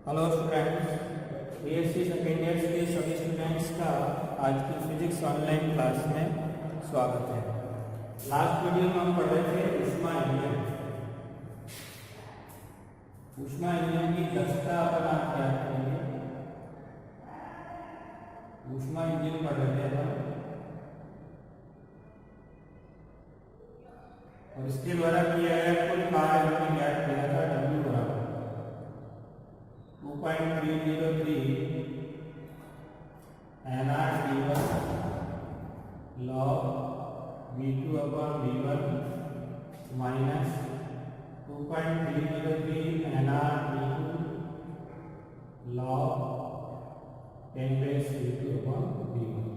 Hello students, BSc second year के सभी students का आज की फिजिक्स ऑनलाइन क्लास में स्वागत है। लास्ट वीडियो में हम पढ़ रहे थे ऊष्मा इंजन। ऊष्मा इंजन की दक्षता अपन आज ज्ञात करेंगे। ऊष्मा इंजन पढ़ रहे थे हम, और इसके द्वारा किया गया कुल कार्य हमने ज्ञात किया था W बराबर 2.303 nRT1 log V2/V1 minus 2.303 nRT2 log 10⁻V2/V1।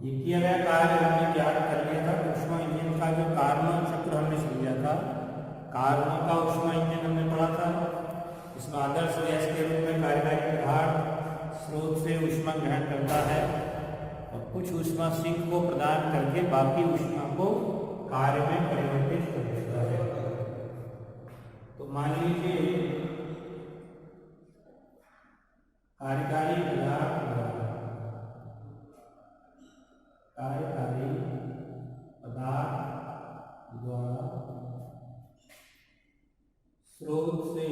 ये किया गया कार्य हमने ज्ञात कर लिया था। ऊष्मा इंजन का जो कार्नोट चक्र हमने समझा था, कार्नोट का ऊष्मा इंजन हमने पढ़ा था। इसमें आदर्श गैस के रूप में कार्यकारी पदार्थ स्रोत से ऊष्मा ग्रहण करता है और कुछ ऊष्मा सिंक को प्रदान करके बाकी ऊष्मा को कार्य में परिवर्तित कर देता है। तो मान लीजिए कार्यकारी पदार्थ द्वारा स्रोत से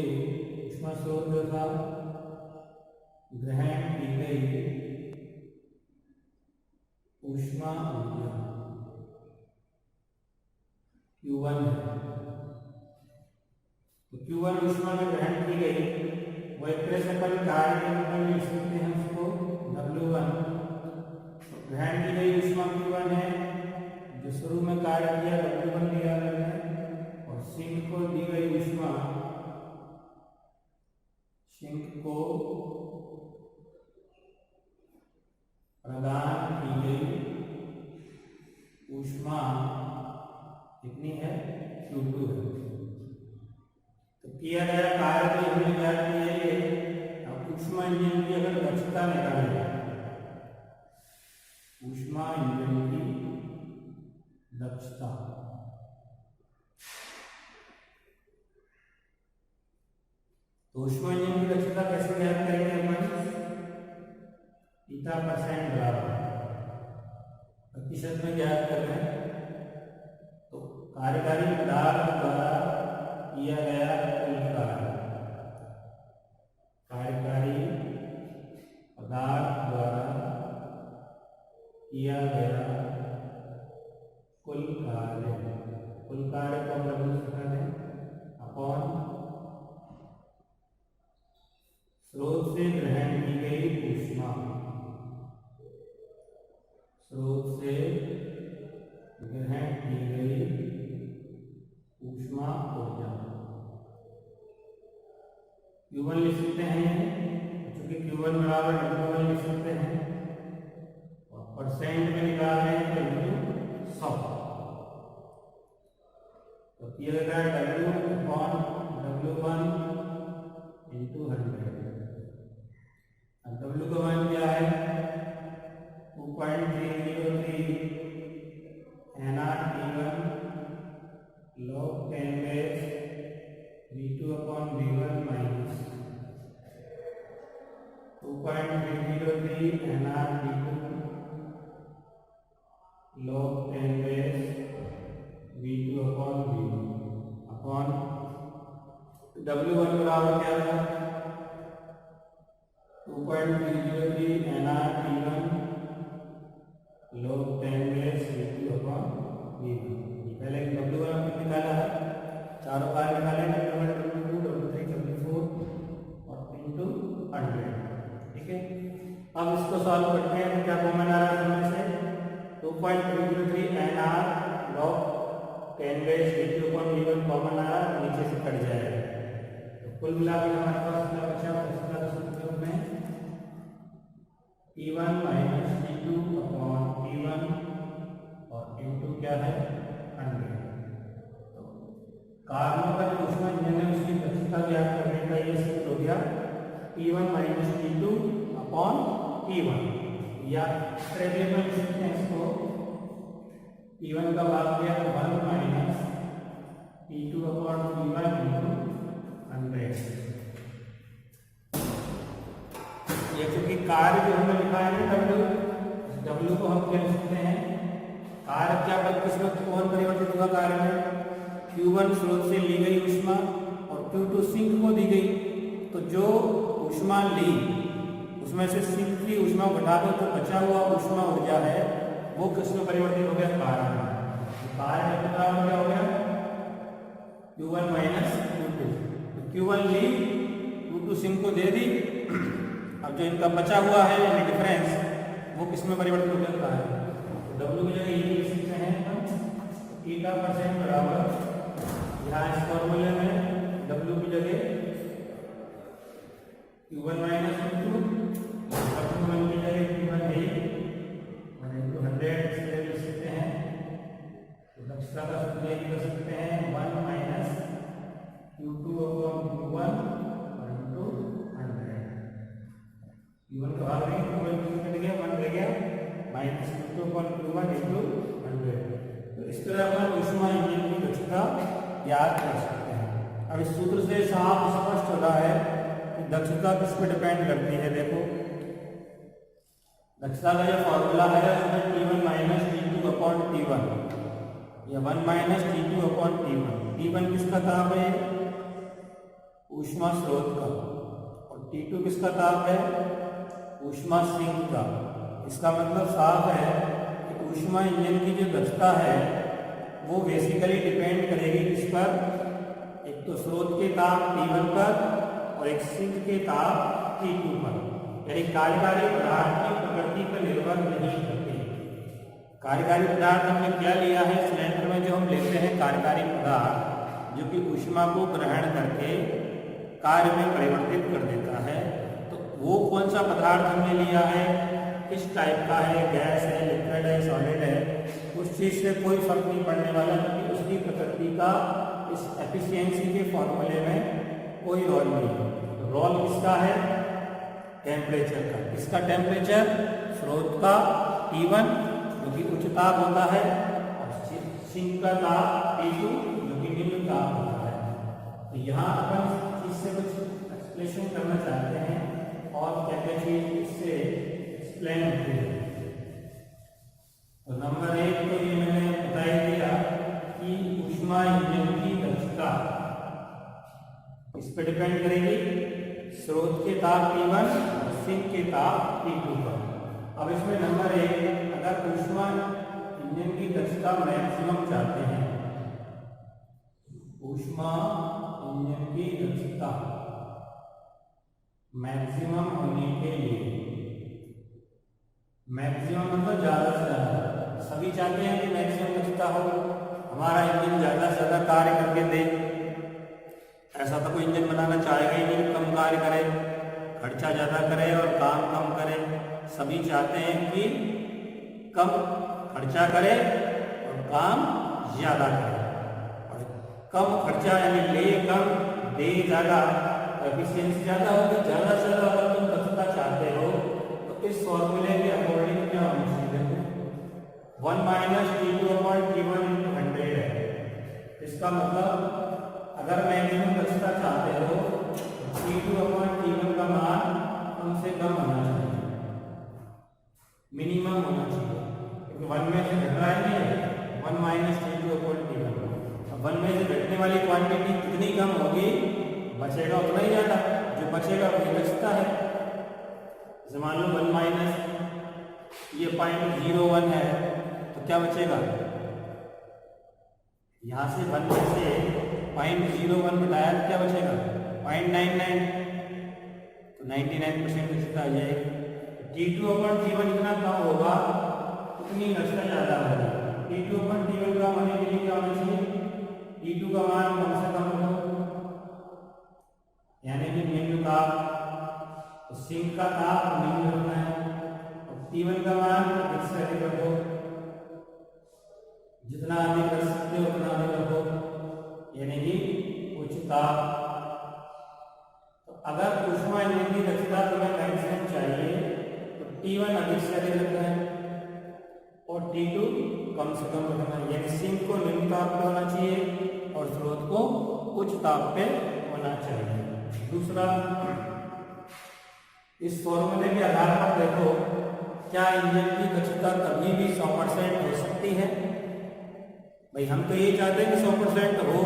ऊष्मा स्रोत द्वारा ग्रहण की गई ऊष्मा ऊर्जा Q1 है। तो Q1 ऊष्मा में ग्रहण की गई, वो एक तरह से अपन कार्य के रूप में लिख सकते हैं उसको W1। तो ग्रहण की गई ऊष्मा Q1 है, जो शुरू में कार्य किया W1 दिया गया है, और सिंक को दी गई ऊष्मा, सिंक को प्रदान की गई ऊष्मा कितनी है? Q2 है। तो किया गया कार्य भी हमने ज्ञात किया है। अब ऊष्मा इंजन की अगर दक्षता निकालें, ऊष्मा इंजन की दक्षता, तो ऊष्मा इंजन की दक्षता कैसे ज्ञात करेंगे अपन? ηpercent बराबर प्रतिशत में ज्ञात कर रहे हैं। तो कार्यकारी पदार्थ द्वारा किया गया कुल कार्य, कार्यकारी पदार्थ द्वारा किया गया कुल कार्य को हम W लिखा है अपॉन स्रोत से ग्रहण की गई ऊष्मा, स्रोत से ग्रहण की गई ऊष्मा ऊर्जा Q1 लिख सकते हैं, क्योंकि Q1 बराबर W1 लिख सकते हैं, और परसेंट में निकाल रहे हैं तो 100। तो किया गया W/W1 इंटू 100। अब W का मान क्या है? 2.303 nRT1 log 10⁻V2/V1 minus 2.303 nRT2 log 10⁻V2/V1 upon W1 बराबर क्या था? 2.303 nRT1 log 10⁻V2/V1। पहले W1 निकाला है, चारों कार्य निकाले W1, W2, W3, W4 और इंटू 100। ठीक है, अब इसको सॉल्व करते हैं। क्या कॉमन आ रहा है इसमें से? 2.303 nR log 10⁻V2/V1 कॉमन आ रहा है, नीचे से कट जाएगा। तो कुल मिलाकर हमारे पास क्या बचा? सूत्र में T1 माइनस T2/T1 और इंटू क्या है? 100। तो कार्बन का जो ऊष्मा इंजन है उसकी दक्षता ज्ञात करने का ये सूत्र हो गया T1 माइनस T2/T1, या ट्रेवलेबल लिखते हैं इसको। T1 का भाग दिया 1 माइनस T2/T1 इंटू 100। ये चूंकि कार्य जो हमने लिखा है ना डब्ल्यू को हम क्या लिख सकते हैं, कार्य क्या किस वक्त कौन परिवर्तित हुआ कार्य में, Q1 स्रोत से ली गई ऊष्मा और Q2 सिंक को दी गई। तो जो ऊष्मा ली उसमें से सिंक की ऊष्मा घटा दो तो बचा हुआ ऊष्मा ऊर्जा है वो किसमें परिवर्तित हो गया, कार्य में। कार्य कितना हो गया Q1 माइनस Q2। तो Q1 ली, Q2 सिंक को दे दी, अब जो इनका बचा हुआ है यानी डिफरेंस वो किसमें परिवर्तित हो गया, कार्य। तो W की जगह ये लिख सकते हैं थीटा परसेंट बराबर, यहाँ इस फॉर्मूले में W की जगह Q1 माइनस Q2, W1 की जगह Q1 है 100 से लिख सकते हैं। तो दक्षता का सूत्र ये कर सकते हैं 1 minus Q2 upon Q1 into 100। Q1 का भाग नहीं, Q1 कट गया, 1 रह गया, minus Q2 upon Q1 into 100। तो इस तरह अपन ऊष्मा इंजन की दक्षता याद कर सकते हैं। अब इस सूत्र से साफ स्पष्ट हो रहा है कि दक्षता किस पर डिपेंड करती है। देखो दक्षता का जो फॉर्मूला है उसमें T1 minus T2 upon T1, या 1 minus T2 upon T1। T1 किसका ताप है, ऊष्मा स्रोत का, और T2 किसका ताप है, ऊष्मा सिंक का। इसका मतलब साफ है कि ऊष्मा इंजन की जो दक्षता है वो बेसिकली डिपेंड करेगी किस पर, एक तो स्रोत के ताप T1 पर और एक सिंक के ताप T2 पर, यानी कार्यकारी पदार्थ की प्रकृति पर निर्भर नहीं करते। कार्यकारी पदार्थ हमने क्या लिया है, सिलेंडर में जो हम लेते हैं कार्यकारी पदार्थ जो कि ऊष्मा को ग्रहण करके कार्य में परिवर्तित कर देता है, तो वो कौन सा पदार्थ हमने लिया है, किस टाइप का है, गैस है, लिक्विड है, सॉलिड है, उस चीज से कोई फर्क नहीं पड़ने वाला, क्योंकि उसकी प्रकृति का इस एफिशिएंसी के फॉर्मूले में कोई रोल नहीं है। रोल किसका है, टेम्परेचर का। किसका टेम्परेचर, स्रोत का T1 जो कि उच्च ताप होता है, और सिंक का ताप T2 जो कि निम्न ताप होता है। तो यहाँ अपन इस चीज से कुछ एक्सप्लेनेशन करना चाहते हैं और क्या क्या चीज इससे एक्सप्लेन होती है। तो नंबर 1 तो ये मैंने बता ही दिया कि ऊष्मा इंजन की दक्षता इस पर डिपेंड करेगी, स्रोत के ताप T1 और सिंक के ताप T2 पर। अब इसमें नंबर 1, अगर ऊष्मा इंजन की दक्षता मैक्सिमम चाहते हैं, ऊष्मा इंजन की दक्षता मैक्सिमम होने के लिए, मैक्सिमम मतलब ज्यादा से ज्यादा, सभी चाहते हैं कि मैक्सिमम दक्षता हो, हमारा इंजन ज्यादा से ज्यादा कार्य करके दे। ऐसा तो कोई इंजन बनाना चाहेगा ही नहीं कम कार्य करे, खर्चा ज्यादा करे और काम कम करे। सभी चाहते हैं कि कम खर्चा करे और काम ज्यादा करे, और कम खर्चा यानी ले कम दे ज्यादा, एफिशिएंसी ज्यादा होगी। ज्यादा से ज्यादा अगर तुम दक्षता चाहते हो तो इस फॉर्मूले के अकॉर्डिंग क्या होना चाहिए, 1 minus T2 upon T1 into 100 है। इसका मतलब अगर मैक्सिमम दक्षता चाहते हो तो T2 अपॉन T1 का मान कम से कम होना चाहिए, मिनिमम होना चाहिए, क्योंकि 1 में से घट रहा है नहीं, 1 माइनस T2 अपॉन T1। अब 1 में से घटने वाली क्वांटिटी कितनी कम होगी, बचेगा उतना ही ज्यादा, जो बचेगा वही दक्षता है। जैसे मान लो 1 माइनस ये 0.01 है, तो क्या बचेगा, यहाँ से 1 में से 0.01 घटाया तो क्या बचेगा 0.99, तो 99% दक्षता आ जाएगी। T2 अपॉन T1 जितना कम होगा उतनी दक्षता ज्यादा होगी। T2 अपॉन T1 कम होने के लिए क्या होना चाहिए, T2 का मान कम से कम हो, यानी कि निम्न ताप, तो सिंक का ताप निम्न होना है, और T1 का मान अधिक से अधिक रखो, जितना अधिक कर सकते हो उतना अधिक रखो, यानी कि उच्च ताप। तो अगर ऊष्मा इंजन की दक्षता तुम्हें मैक्सिमम चाहिए तो T1 अधिक से अधिक रखना है और T2 कम से कम रखना है, यानी सिंक को निम्न ताप पे होना चाहिए और स्रोत को उच्च ताप पे होना चाहिए। दूसरा, इस फॉर्मूले के आधार पर देखो, क्या इंजन की दक्षता कभी भी 100% हो सकती है? भाई हम तो ये चाहते हैं कि 100% हो।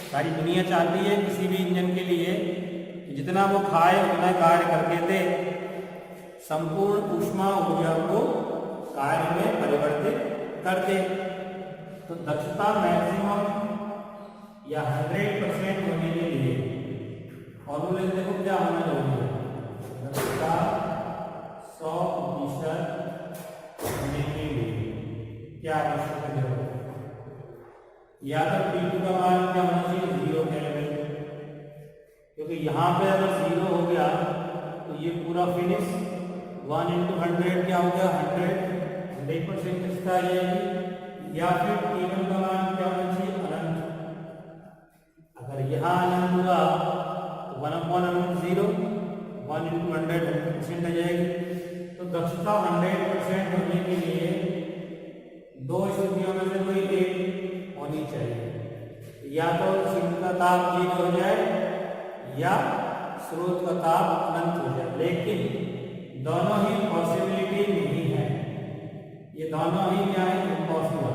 सारी दुनिया चाहती है किसी भी इंजन के लिए कि जितना वो खाए उतना कार्य करके दे, संपूर्ण ऊष्मा ऊर्जा को कार्य में परिवर्तित कर दे। तो दक्षता मैक्सिमम या 100% होने के लिए फॉर्मूले देखो क्या होना जरूरी है। दक्षता 100% होने के लिए क्या आवश्यक है? देखो, या तो T2 का मान क्या होना चाहिए? 0 केल्विन, क्योंकि यहाँ पे अगर 0 हो गया तो ये पूरा फिनिश 1 × 100 क्या हो गया? 100% दक्षता आ जाएगी। या फिर T1 का मान क्या होना चाहिए? अनंत। अगर यहाँ अनंत हुआ तो 1/0, 1 × 100% आ जाएगी। तो दक्षता 100% होने के लिए दो स्थितियों में से कोई एक होनी चाहिए। या तो सिंक का ताप 0 हो जाए या स्रोत का ताप अनंत हो जाए, लेकिन दोनों ही पॉसिबिलिटी नहीं है। ये दोनों ही क्या है? इम्पॉसिबल।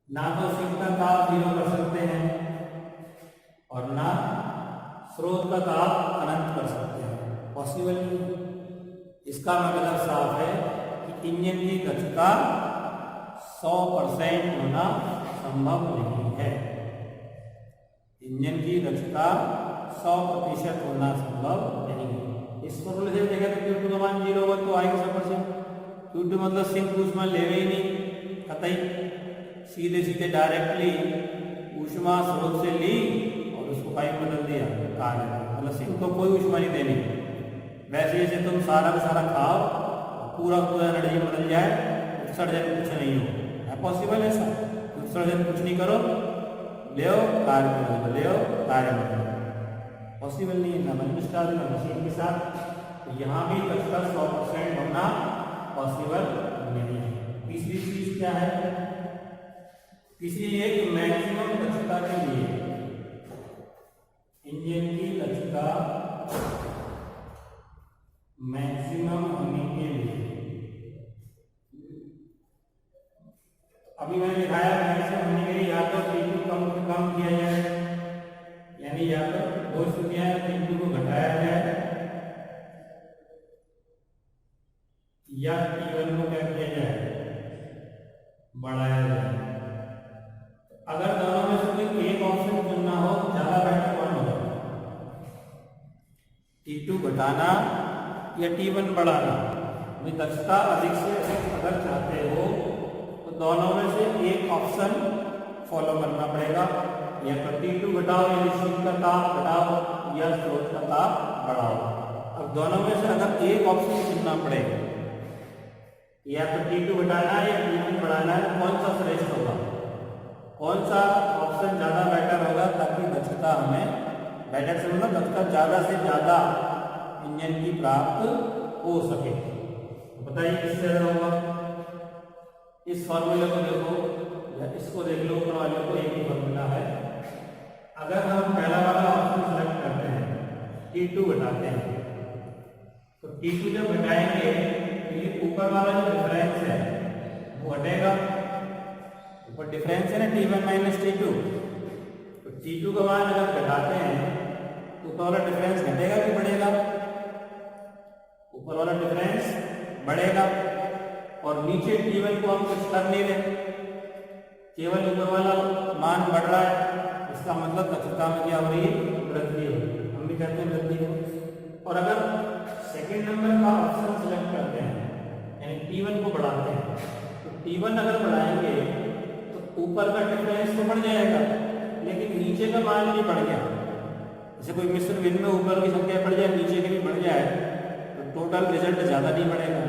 ना तो सिंक का ताप 0 कर सकते हैं और ना स्रोत का ताप अनंत कर सकते हैं, पॉसिबल नहीं। इसका मतलब साफ है कि इंजन की दक्षता 100% होना संभव नहीं है। इंजन की दक्षता 100% होना संभव नहीं है। इस फॉर्मूले से देखा तो Q2 का मान 0 होगा तो आएगा 100%। Q2 मतलब सिंक ऊष्मा लेवे ही नहीं, कतई सीधे सीधे डायरेक्टली ऊष्मा स्रोत से ली और उसको पाइप बदल दिया कार्य, मतलब सिंक को कोई ऊष्मा नहीं देनी। वैसे जैसे तुम सारा का सारा खाओ, पूरा पूरा एनर्जी बदल जाए, उत्सर्जन कुछ नहीं हो, है पॉसिबल ऐसा? उत्सर्जन कुछ नहीं करो, ले कार्य बदलो, ले कार्य बदलो, पॉसिबल नहीं है। ना मनुष्य ना मशीन के साथ। तो यहाँ भी दक्षता 100% होना पॉसिबल नहीं है। तीसरी चीज क्या है? तीसरी ये कि मैक्सिमम दक्षता के लिए इंजन की दक्षता मैक्सिमम होने के लिए, अभी मैंने दिखाया मैक्सिमम होने के लिए या तो T2 कम किया जाए, यानी या तो दो स्थितियां T2 को घटाया जाए या T1 को क्या किया जाए? बढ़ाया जाए। अगर दोनों में से कोई एक ऑप्शन चुनना हो तो ज्यादा बेटर कौन होगा? T2 घटाना या T1 बढ़ाना? दक्षता अधिक से अधिक अगर चाहते हो तो दोनों में से एक ऑप्शन फॉलो करना पड़ेगा। या तो T2 घटाओ या सिंक का ताप घटाओ या स्रोत का ताप बढ़ाओ। अब दोनों में से अगर एक ऑप्शन चुनना पड़ेगा, या तो T2 घटाना या T1 बढ़ाना है, कौन सा श्रेष्ठ होगा? कौन सा ऑप्शन ज्यादा बेटर होगा ताकि दक्षता हमें बेटर से मतलब दक्षता ज्यादा से ज्यादा इंजन की प्राप्त हो सके? बताइए किससे होगा? इस फॉर्मूले को देखो या इसको देख लो, ऊपर वाले को एक ही फॉर्मूला है। अगर हम पहला वाला ऑप्शन सेलेक्ट करते हैं, T2 घटाते हैं, तो T2 जब घटाएंगे तो ये ऊपर वाला जो डिफरेंस है वो हटेगा। ऊपर डिफरेंस है ना T1 - T2, तो T2 का मान अगर घटाते हैं तो ऊपर वाला डिफरेंस घटेगा कि बढ़ेगा? ऊपर वाला डिफरेंस बढ़ेगा। और नीचे T1 को हम कुछ कर नहीं रहे, केवल ऊपर वाला मान बढ़ रहा है, इसका मतलब दक्षता में क्या हो रही है? वृद्धि हो रही है। हम भी कहते हैं वृद्धि हो। और अगर सेकंड नंबर का ऑप्शन सिलेक्ट करते हैं यानी T1 को बढ़ाते हैं, तो T1 अगर बढ़ाएंगे तो ऊपर का डिफरेंस तो बढ़ जाएगा, लेकिन नीचे का मान भी बढ़ गया। जैसे कोई मिश्र भिन्न में ऊपर की संख्या बढ़ जाए, नीचे की भी बढ़ जाए, तो टोटल रिजल्ट ज़्यादा नहीं बढ़ेगा।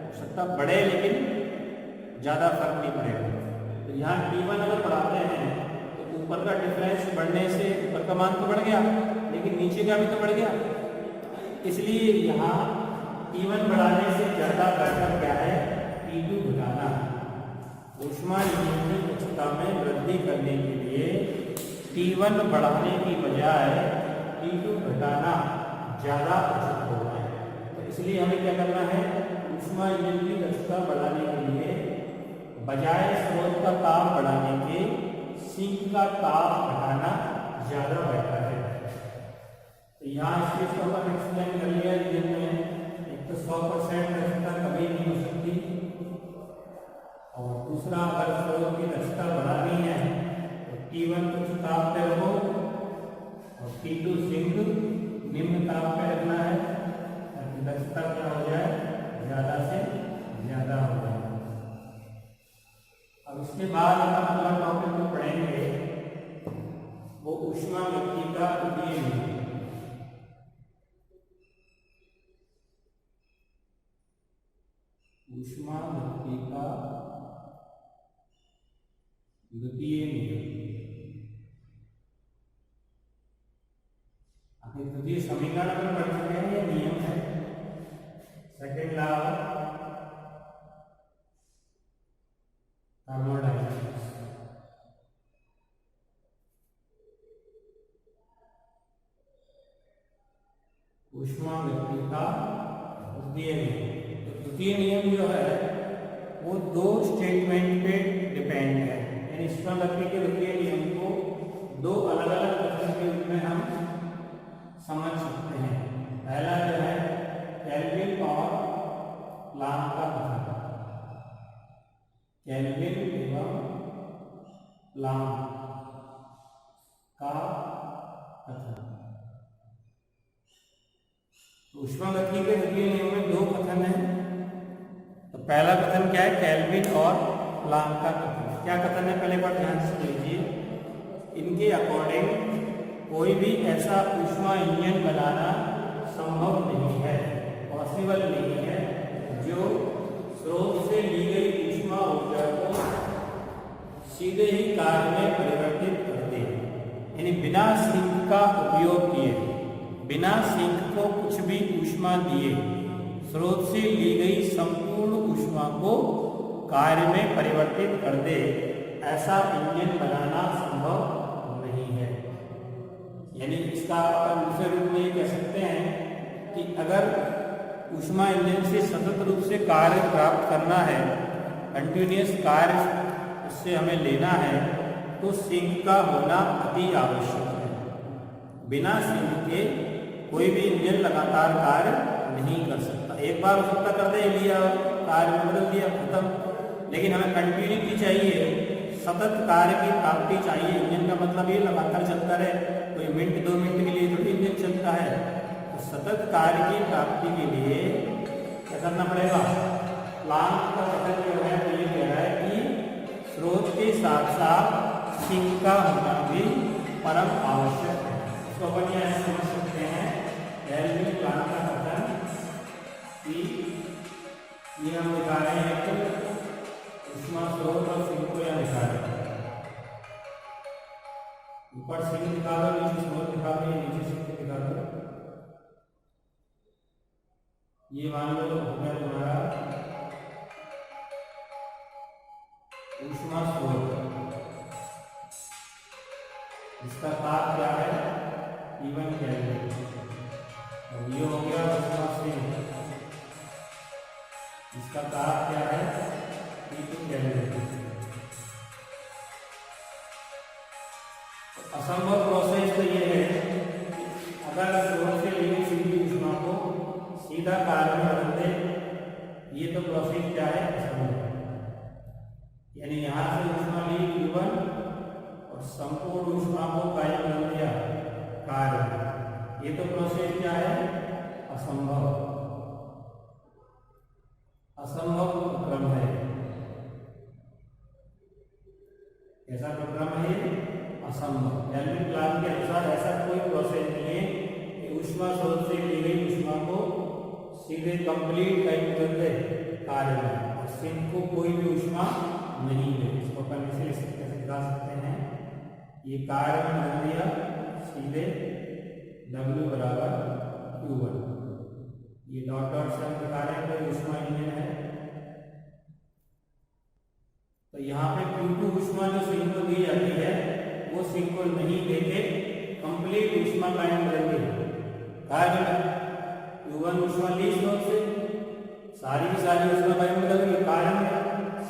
हो सकता बढ़े लेकिन ज़्यादा फर्क नहीं पड़ेगा। तो यहाँ T1 अगर बढ़ाते हैं तो ऊपर का डिफरेंस बढ़ने से ऊपर का मान तो बढ़ गया, लेकिन नीचे का भी तो बढ़ गया। इसलिए यहाँ T1 बढ़ाने से ज़्यादा बेहतर क्या है? T2 घटाना। ऊष्मा इंजन की दक्षता में वृद्धि करने के लिए T1 बढ़ाने की बजाय T2 घटाना ज़्यादा उचित होगा। तो इसलिए हमें क्या करना है, ऊष्मा इंजन की दक्षता बढ़ाने के लिए बजाय स्रोत का ताप बढ़ाने के सिंक का ताप घटाना ज़्यादा बेहतर है। तो यहाँ इस चीज़ को अपन एक्सप्लेन कर लिया। इंजन में एक तो 100% दक्षता कभी नहीं हो सकती, और दूसरा अगर स्रोत की दक्षता बढ़ानी है तो T1 उच्च ताप पे रखो और T2 सिंक निम्न ताप पे रखना है ताकि दक्षता क्या हो जाए, ज़्यादा से ज़्यादा हो जाए। अब इसके बाद हम अगला टॉपिक जो पढ़ेंगे वो ऊष्मागतिकी का द्वितीय नियम। ऊष्मागतिकी का द्वितीय नियम। आपने द्वितीय समीकरण में पढ़ चुके हैं, ये नियम है। Second law thermodynamics. ऊष्मागतिकी का द्वितीय नियम। तो द्वितीय नियम जो है वो दो स्टेटमेंट पे डिपेंड है। यानी ऊष्मागतिकी के द्वितीय नियम को दो अलग अलग कथन के रूप में हम समझ सकते हैं। पहला जो है केल्विन और प्लांक का कथन, केल्विन एवं प्लांक का कथन। ऊष्मागतिकी के द्वितीय नियम में दो कथन हैं। तो पहला कथन क्या है, केल्विन और प्लांक का कथन। क्या कथन है, पहले बार ध्यान से लीजिए। इनके अकॉर्डिंग कोई भी ऐसा ऊष्मा इंजन बनाना संभव नहीं है, पॉसिबल नहीं है, जो स्रोत से ली गई ऊष्मा ऊर्जा को सीधे ही कार्य में परिवर्तित कर दे। यानी बिना सिंक का उपयोग किए, बिना सिंक को कुछ भी ऊष्मा दिए स्रोत से ली गई संपूर्ण ऊष्मा को कार्य में परिवर्तित कर दे, ऐसा इंजन बनाना संभव नहीं है। यानी इसका अपन दूसरे रूप में ये कह सकते हैं कि अगर ऊष्मा इंजन से सतत रूप से कार्य प्राप्त करना है, कंटिन्यूअस कार्य उससे हमें लेना है, तो सिंक का होना अति आवश्यक है। बिना सिंक के कोई भी इंजन लगातार कार्य नहीं कर सकता। एक बार हो सकता कर दे, लिया कार्य में बदल दिया, खत्म। लेकिन हमें कंटिन्यूटी चाहिए, सतत कार्य की प्राप्ति चाहिए। इंजन का मतलब ये लगातार चलता रहे, कोई मिनट 2 मिनट के लिए थोड़ी इंजन चलता है। तो सतत कार्य की प्राप्ति के लिए क्या करना पड़ेगा। प्लांक का कथन जो है तो ये कह रहा है कि स्रोत के साथ साथ सिंक का होना भी परम आवश्यक है। इसको अपन यह समझ सकते हैं, केल्विन प्लांक का कथन कि ये हम दिखा रहे हैं कि ऊष्मा स्रोत और सिंक को यहाँ दिखा रहे हैं। ऊपर सिंक दिखा दो, नीचे स्रोत दिखा दो, नीचे सिंक दिखा दो। ये मान लो हो गया तुम्हारा ऊष्मा स्रोत, इसका ताप क्या है, T1 केल्विन। और ये हो गया ऊष्मा सिंक, इसका ताप क्या है, T2 केल्विन। असंभव प्रोसेस तो ये है कि अगर स्रोत से ली गई सीधी ऊष्मा को सीधा कार्य में बदल दे, ये तो प्रोसेस क्या है, असंभव। यानी यहाँ से ऊष्मा ली Q1 और संपूर्ण ऊष्मा को कार्य में बदल दिया कार्य, ये तो प्रोसेस क्या है, असंभव। असंभव क्रम है। ऐसा प्रक्रम है असंभव। केल्विन प्लांक के अनुसार ऐसा कोई प्रोसेस नहीं है कि ऊष्मा स्रोत से ली गई ऊष्मा को सीधे कंप्लीट टाइम कर दे कार्य में और सिंक को कोई भी ऊष्मा नहीं दे। इसको अपन कैसे दिखा सकते हैं, ये कार्य में बदल दिया सीधे W बराबर Q1। ये डॉट डॉट से हम दिखा रहे हैं कोई ऊष्मा इंजन है। तो यहाँ पे Q2 ऊष्मा जो सिंक को दी जाती है वो सिंक को नहीं देके कंप्लीट ऊष्मा कायम करेंगे कार्य में। Q1 ऊष्मा ली स्रोत से, सारी की सारी ऊष्मा वायुमंडल के कारण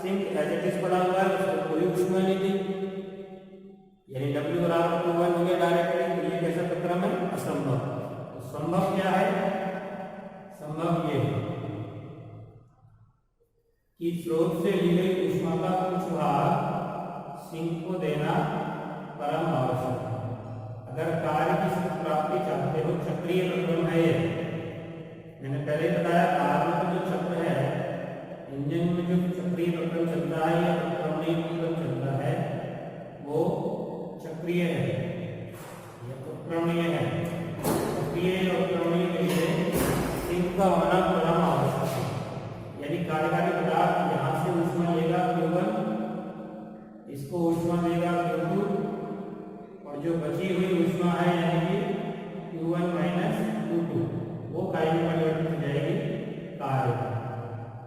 सिंक एज इट इज पड़ा हुआ है, उसको कोई ऊष्मा नहीं दी, यानी W बराबर Q1 हो गया डायरेक्टली। तो ये कैसा प्रक्रम है? असंभव। तो संभव क्या है? संभव ये है कि स्रोत से ली गई ऊष्मा का कुछ भाग सिंक को देना परम आवश्यक है। अगर कार्य की प्राप्ति चाहते हो, चक्रीय प्रक्रम है ये। मैंने पहले बताया कार्य का जो चक्र है, इंजन में जो चक्रीय प्रक्रम चलता है या प्रक्रमणीय प्रक्रम चलता है, वो चक्रीय है या प्रक्रमणीय है। चक्रीय और प्रक्रमणीय के लिए सिंक का होना परम आवश्यक है। यानी कार्यकारी पदार्थ यहाँ से ऊष्मा लेगा Q1, इसको ऊष्मा देगा Q2, और जो बची हुई ऊष्मा है यानी कि Q1 माइनस Q2 वो कार्य में परिवर्तित हो जाएगी कार्य।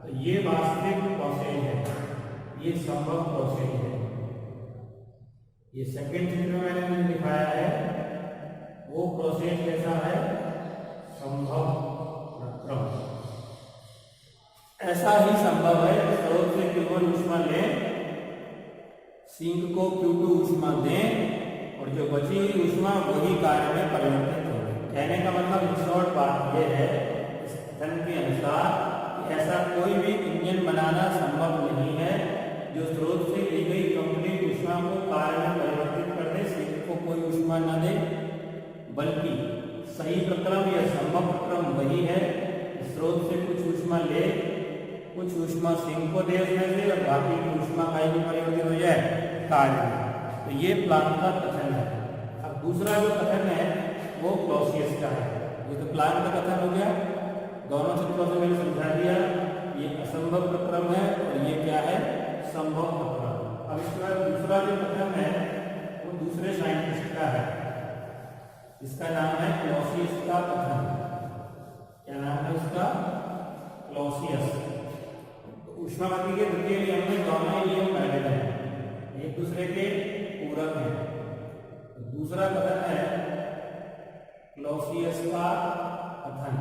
तो ये वास्तविक प्रोसेस है, ये संभव प्रोसेस है। ये सेकंड चित्र में मैंने दिखाया है वो प्रोसेस कैसा है? संभव प्रक्रम। ऐसा ही संभव है स्रोत से Q1 ऊष्मा लें, सिंक को Q2 ऊष्मा दें, और जो बची हुई ऊष्मा वही कार्य में परिवर्तित हो गई। कहने का मतलब शॉर्ट बात यह है इस कथन के अनुसार कि ऐसा कोई भी इंजन बनाना संभव नहीं है जो स्रोत से ली गई कंप्लीट ऊष्मा को कार्य में परिवर्तित कर दे, सिंक को कोई ऊष्मा न दे। बल्कि सही प्रक्रम या संभव प्रक्रम वही है स्रोत से कुछ ऊष्मा ले, कुछ ऊष्मा सिंक को दे उसमें से, और बाकी की ऊष्मा कार्य में परिवर्तित हो जाए कार्य में। तो ये प्लांक का कथन है। अब दूसरा जो कथन है वो क्लॉसियस का है। ये तो प्लांक का कथन हो गया, दोनों चित्रों से मैंने समझा दिया। ये असंभव प्रक्रम है और ये क्या है? संभव प्रक्रम। अब इसके बाद दूसरा जो कथन है वो दूसरे साइंटिस्ट का है, इसका नाम है क्लॉसियस का कथन। क्या नाम है इसका? क्लॉसियस। ऊष्मागति के द्वितीय नियम में दोनों नियम पैरेलल हैं, एक दूसरे के पूरक हैं। तो दूसरा कथन है क्लॉसियस का कथन।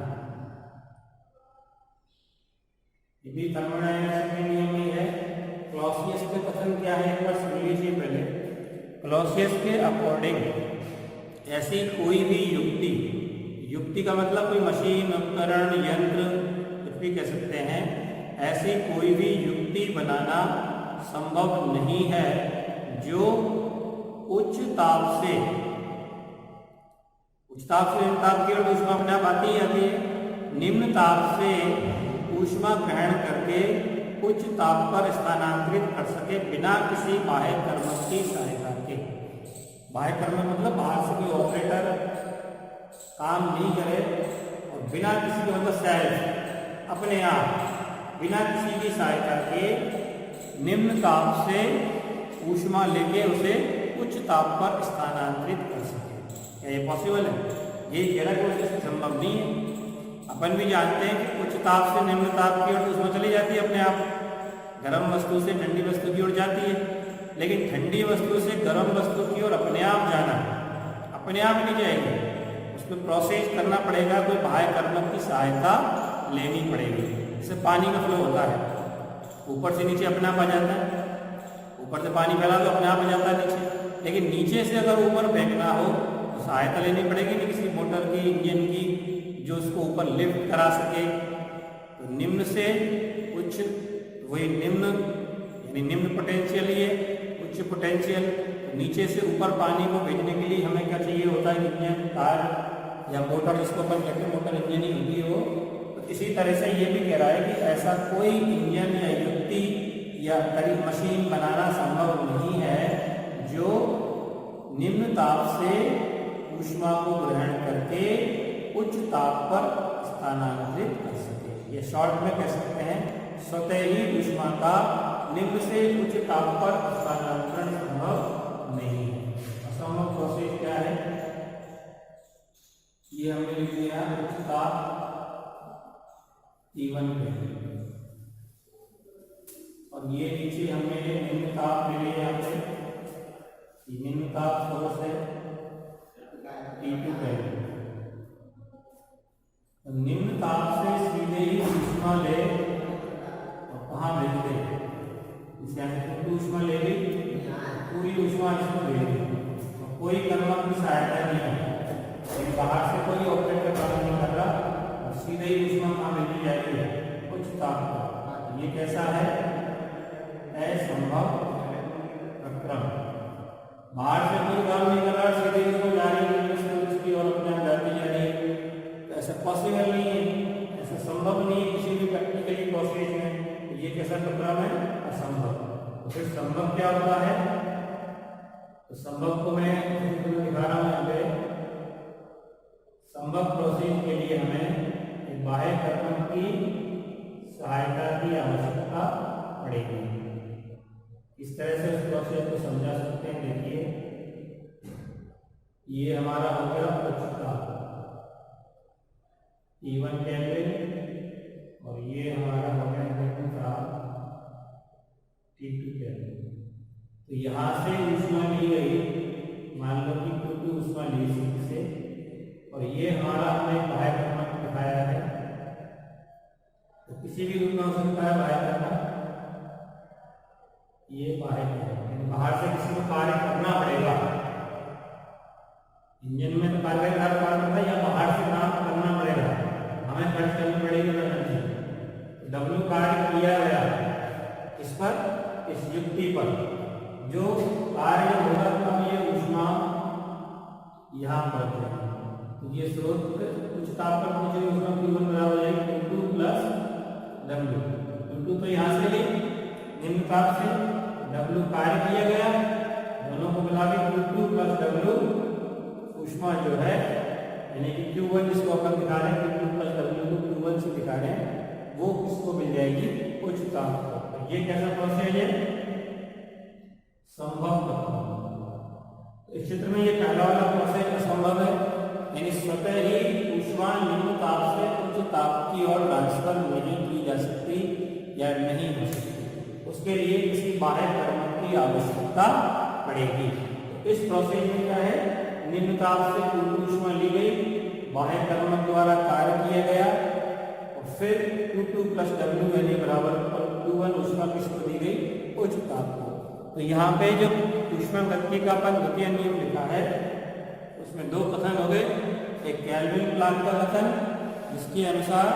ये भी थर्मोडायनामिक्स के नियम में है। क्लॉसियस के कथन क्या है? एक बार सुन लीजिए पहले। क्लॉसियस के अकॉर्डिंग ऐसी कोई भी युक्ति, युक्ति का मतलब कोई मशीन, उपकरण, यंत्र कुछ भी कह सकते हैं, ऐसी कोई भी युक्ति बनाना संभव नहीं है जो उच्च ताप से निम्न ताप की ओर ऊष्मा अपने आप आती है, निम्न ताप से ऊष्मा ग्रहण करके उच्च ताप पर स्थानांतरित कर सके बिना किसी बाह्य कर्मक की सहायता के। बाह्य कर्मक मतलब बाहर से कोई ऑपरेटर काम नहीं करे और बिना किसी की मतलब सेल्फ अपने आप बिना किसी की सहायता के निम्न ताप से ऊष्मा लेके उसे उच्च ताप पर स्थानांतरित कर सके। क्या ये पॉसिबल है? ये गैर कोशिश संभव नहीं है। अपन भी जानते हैं कि उच्च ताप से निम्न ताप की ओर ऊष्मा चली जाती है अपने आप, गर्म वस्तु से ठंडी वस्तु की ओर जाती है, लेकिन ठंडी वस्तु से गर्म वस्तु की ओर अपने आप जाना अपने आप नहीं जाएगी, उसमें प्रोसेस करना पड़ेगा, कोई बाह्य कर्मक की सहायता लेनी पड़ेगी। जैसे पानी का फ्लो होता है, ऊपर से नीचे अपने आप आ जाता है, ऊपर से पानी फैला तो अपने आप आ जाता है नीचे, लेकिन नीचे से अगर ऊपर फेंकना हो तो सहायता लेनी पड़ेगी नहीं किसी मोटर की, इंजन की, जो उसको ऊपर लिफ्ट करा सके। तो निम्न से उच्च, वही निम्न यानी निम्न पोटेंशियल, ये उच्च पोटेंशियल। नीचे से ऊपर पानी को भेजने के लिए हमें क्या चाहिए होता है? इंजन, कार या मोटर, जिसको अपन कहते हैं मोटर इंजन ही होती है वो। तो इसी तरह से ये भी कह रहा है कि ऐसा कोई इंजन या युक्ति या मशीन बनाना संभव नहीं है जो निम्न ताप से ऊष्मा को ग्रहण करके उच्च ताप पर स्थानांतरित कर सके। ये शॉर्ट में कह सकते हैं स्वतः ही ऊष्मा का निम्न से उच्च ताप पर स्थानांतरण संभव नहीं है। असंभव प्रोसेस क्या है? ये हमने लिख दिया उच्च ताप T1 पे, और ये नीचे हमने निम्न ताप ले लिया यहाँ पे, निम्न ताप सोर्स है T2 पे। निम्न इसको दे रही है, तो कोई कर्मक की सहायता नहीं है, बाहर से कोई ऑपरेटर काम नहीं कर रहा और सीधे ही ऊष्मा कहाँ भेजी जा रही है, उच्च ताप पर। ये कैसा है? असंभव प्रक्रम। बाहर से कोई काम नहीं कर रहा, सीधे इसको जा रही है, उसकी और अपने आप जाती जा रही है, तो ऐसा पॉसिबल नहीं है, ऐसा संभव नहीं है किसी भी प्रैक्टिकली प्रोसेस में। ये कैसा प्रक्रम है? असंभव। तो फिर संभव क्या होता है? तो संभव को मैं दिखा रहा हूं यहाँ पे। संभव प्रोसेस के लिए हमें एक बाह्य कर्मक की सहायता की आवश्यकता पड़ेगी। इस तरह से उस प्रोसेस को समझा सकते हैं। देखिए, ये हमारा हो गया उच्चता T1 केल्विन और ये हमारा हो गया T2 केल्विन। तो यहाँ से ऊष्मा ली गई, मान लो कि Q2 ऊष्मा ली सिंक से, और ये हमारा हमने बाह्य कर्मक दिखाया है। तो किसी भी रूप में हो सकता है बाह्य कर्मक, ये बाह्य कर्मक, बाहर से किसी को कार्य करना पड़ेगा। इंजन में तो कार्य करता है या बाहर से काम करना पड़ेगा, हमें खर्च करनी पड़ेगी एनर्जी। W कार्य किया गया इस पर, इस युक्ति पर जो कार्य होगा, तो ये ऊष्मा यहाँ पहुंचेगी। तो ये स्रोत उच्च ताप पर पहुंचे ऊष्मा Q1 बराबर है Q2 प्लस W। Q2 तो यहाँ से ले, निम्न ताप से, W कार्य किया गया, दोनों को मिला के Q2 प्लस W ऊष्मा जो है, यानी कि Q1 जिसको अपन दिखा रहे हैं, Q2 प्लस W को Q1 से दिखा रहे हैं, वो किसको मिल जाएगी? उच्च ताप पर। ये कैसा प्रोसेस है? संभव प्रक्रम। इस चित्र में ये पहला वाला प्रोसेस असंभव है, यानी स्वतः ही ऊष्मा निम्न ताप से उच्च ताप की ओर ट्रांसफर नहीं की जा सकती या नहीं हो सकती। उसके लिए किसी बाह्य कर्मक की आवश्यकता पड़ेगी। तो इस प्रोसेस में क्या है? निम्न ताप से Q2 ऊष्मा ली गई, बाह्य कर्मक द्वारा कार्य किया गया, और फिर Q2 प्लस W यानी बराबर Q1 ऊष्मा किसको दी गई? उच्च ताप को। तो यहाँ पे जो ऊष्मा गति का अपन द्वितीय नियम लिखा है, उसमें दो कथन हो गए। एक केल्विन प्लांक का कथन, जिसके अनुसार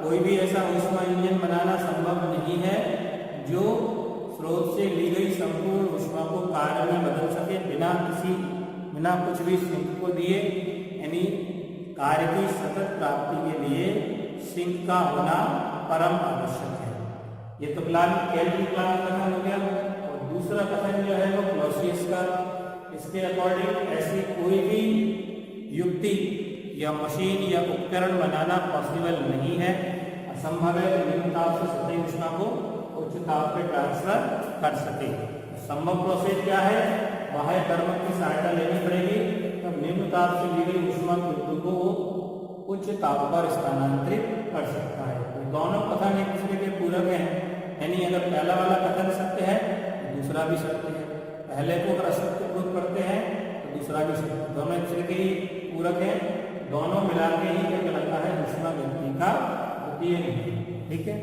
कोई भी ऐसा ऊष्मा इंजन बनाना संभव नहीं है जो स्रोत से ली गई संपूर्ण ऊष्मा को कार्य में बदल सके बिना कुछ भी सिंक को दिए, यानी कार्य की सतत प्राप्ति के लिए सिंक का होना परम आवश्यक है। ये तो केल्विन प्लांक का कथन हो गया। और दूसरा कथन जो है वो क्लॉसियस का, इसके अकॉर्डिंग ऐसी कोई भी युक्ति या मशीन या उपकरण बनाना पॉसिबल नहीं है, असंभव है निम्न ताप से सतही ऊष्मा को उच्च ताप पे ट्रांसफर कर सके। संभव प्रोसेस क्या है? बाह्य कर्मक की सहायता लेनी पड़ेगी, तब निम्न ताप से ली गई ऊष्मा Q2 को उच्च ताप पर स्थानांतरित कर सकता है। तो दोनों कथन एक दूसरे के पूरक हैं, यानी अगर पहला वाला कथन सत्य है तो दूसरा भी सत्य है, पहले को अगर असत्य प्रूव करते हैं तो दूसरा भी सत्य, दोनों एक दूसरे के ही पूरक हैं। दोनों मिला के ही क्या कहलाता है? ऊष्मा गति का द्वितीय नियम। ठीक है।